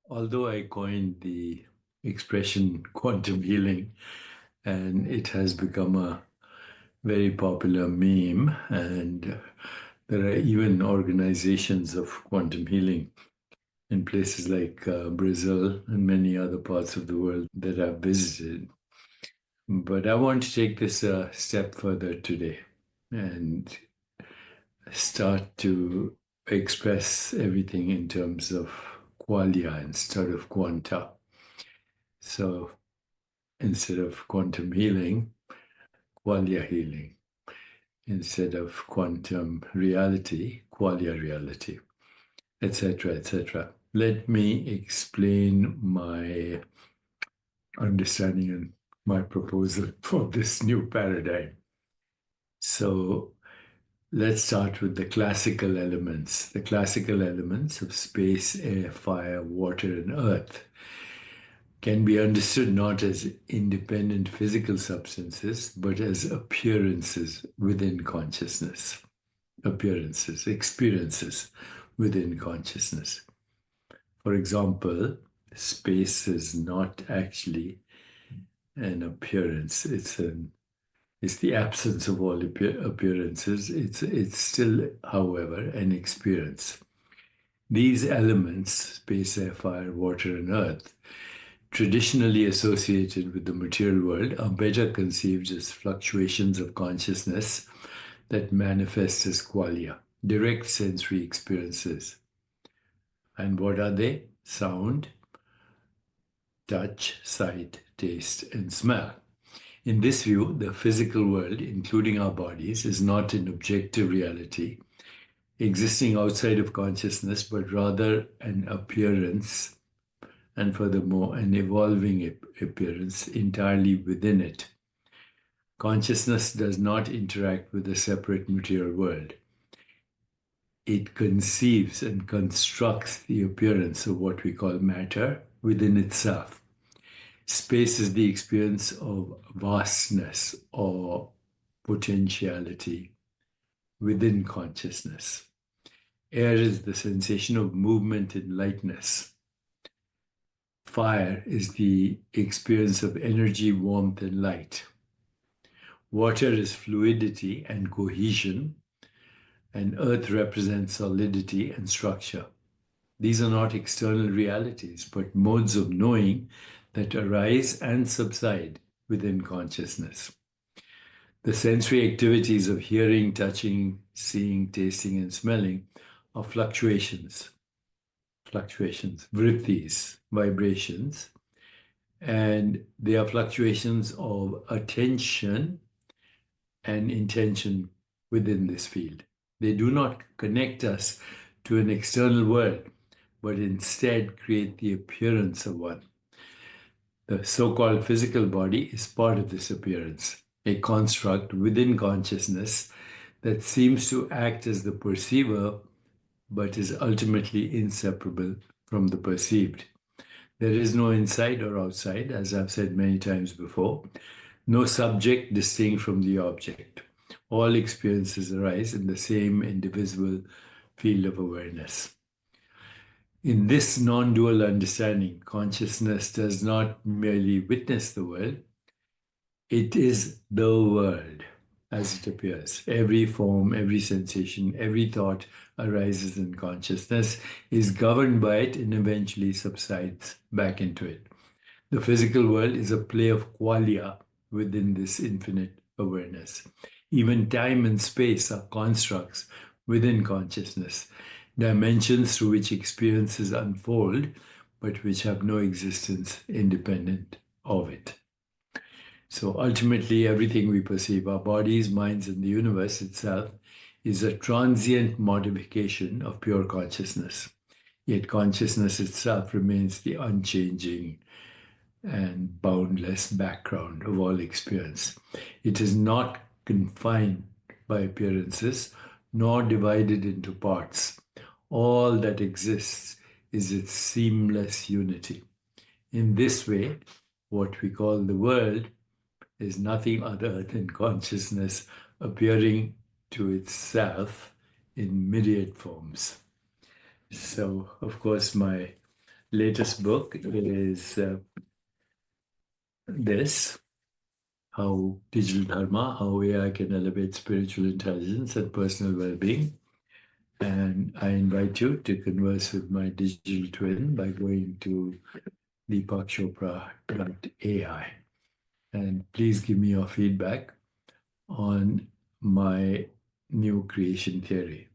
Although I coined the expression quantum healing, and it has become a very popular meme, and there are even organizations of quantum healing in places like Brazil and many other parts of the world that I've visited. But I want to take this a step further today and start to express everything in terms of qualia instead of quanta. So instead of quantum healing, qualia healing. Instead of quantum reality, qualia reality, etc., etc. Let me explain my understanding and my proposal for this new paradigm. So let's start with the classical elements. The classical elements of space, air, fire, water, and earth can be understood not as independent physical substances, but as appearances within consciousness. Appearances, experiences within consciousness. For example, space is not actually an appearance. It's the absence of all appearances. It's still, however, an experience. These elements, space, air, fire, water, and earth, traditionally associated with the material world, are better conceived as fluctuations of consciousness that manifest as qualia, direct sensory experiences. And what are they? Sound, touch, sight, taste, and smell. In this view, the physical world, including our bodies, is not an objective reality existing outside of consciousness, but rather an appearance, and furthermore, an evolving appearance entirely within it. Consciousness does not interact with a separate material world. It conceives and constructs the appearance of what we call matter within itself. Space is the experience of vastness or potentiality within consciousness. Air is the sensation of movement and lightness. Fire is the experience of energy, warmth, and light. Water is fluidity and cohesion, and earth represents solidity and structure. These are not external realities, but modes of knowing that arise and subside within consciousness. The sensory activities of hearing, touching, seeing, tasting, and smelling are fluctuations, vrittis, vibrations, and they are fluctuations of attention and intention within this field. They do not connect us to an external world, but instead create the appearance of one. The so-called physical body is part of this appearance, a construct within consciousness that seems to act as the perceiver, but is ultimately inseparable from the perceived. There is no inside or outside, as I've said many times before, no subject distinct from the object. All experiences arise in the same indivisible field of awareness. In this non-dual understanding, consciousness does not merely witness the world, it is the world as it appears. Every form, every sensation, every thought arises in consciousness, is governed by it, and eventually subsides back into it. The physical world is a play of qualia within this infinite awareness. Even time and space are constructs within consciousness, dimensions through which experiences unfold, but which have no existence independent of it. So ultimately, everything we perceive, our bodies, minds, and the universe itself, is a transient modification of pure consciousness. Yet consciousness itself remains the unchanging and boundless background of all experience. It is not confined by appearances, nor divided into parts. All that exists is its seamless unity. In this way, what we call the world is nothing other than consciousness appearing to itself in myriad forms. So, of course, my latest book is this, how digital Dharma, how AI can elevate spiritual intelligence and personal well-being. And I invite you to converse with my digital twin by going to deepakchopra.ai. And please give me your feedback on my new creation theory.